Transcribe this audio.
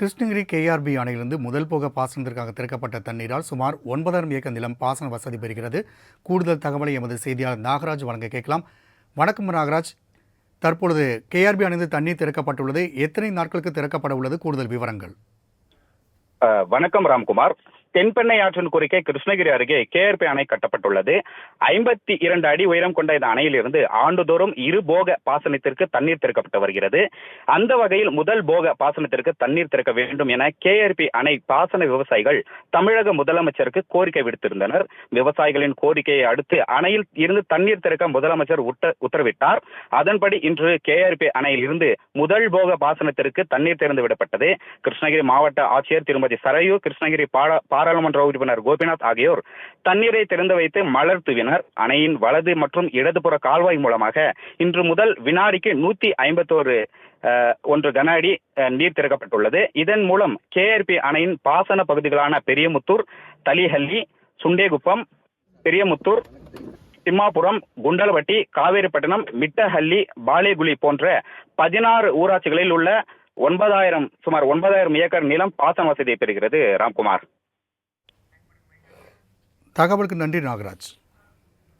Krishnagiri KRP அணையிலிருந்து முதல் போக பாசனத்திற்காக திறக்கப்பட்ட தண்ணீரால் சுமார் 9,000 ஏக்கர் நிலம் பாசன வசதி பெறுகிறது. கூடுதல் தகவலை எமது செய்தியாளர் நாகராஜ் வழங்க கேட்கலாம். வணக்கம் நாகராஜ். தற்பொழுது கேஆர்பி அணைந்து தண்ணீர் திறக்கப்பட்டுள்ளது. எத்தனை நாட்களுக்கு திறக்கப்பட உள்ளது? கூடுதல் விவரங்கள். வணக்கம் ராம்குமார். தென்பெண்ணை ஆற்றின் குறுக்கே கிருஷ்ணகிரி அருகே கேஆர்பி அணை கட்டப்பட்டுள்ளது. 52 அடி உயரம் கொண்ட இந்த அணையிலிருந்து ஆண்டுதோறும் இருபோக பாசனத்திற்கு தண்ணீர் திறக்கப்பட்டு வருகிறது. அந்த வகையில் முதல் போக பாசனத்திற்கு தண்ணீர் திறக்க வேண்டும் என கேஆர்பி அணை பாசன விவசாயிகள் தமிழக முதலமைச்சருக்கு கோரிக்கை விடுத்திருந்தனர். விவசாயிகளின் கோரிக்கையை அடுத்து அணையில் இருந்து தண்ணீர் திறக்க முதலமைச்சர் உத்தரவிட்டார். அதன்படி இன்று கேஆர்பி அணையில் இருந்து முதல் போக பாசனத்திற்கு தண்ணீர் திறந்து விடப்பட்டது. கிருஷ்ணகிரி மாவட்ட ஆட்சியர் திருமதி சரையு, கிருஷ்ணகிரி பாராளுமன்ற உறுப்பினர் கோபிநாத் ஆகியோர் தண்ணீரை திறந்து வைத்து மலர் தூவினர். அணையின் வலது மற்றும் இடதுபுற கால்வாய் மூலமாக இன்று முதல் வினாடிக்கு 151 கன அடி நீர் திறக்கப்பட்டுள்ளது. இதன் மூலம் கேஆர்பி அணையின் பாசன பகுதிகளான பெரியமுத்தூர், தலிஹள்ளி, சுண்டேகுப்பம், பெரியமுத்தூர், திம்மாபுரம், குண்டலவட்டி, காவேரிப்பட்டினம், மிட்டஹள்ளி, பாலேகுலி போன்ற 16 ஊராட்சிகளில் உள்ள சுமார் 9,000 ஏக்கர் நிலம் பாசன வசதியை பெறுகிறது. ராம்குமார். தகவலுக்கு நன்றி நாகராஜ்.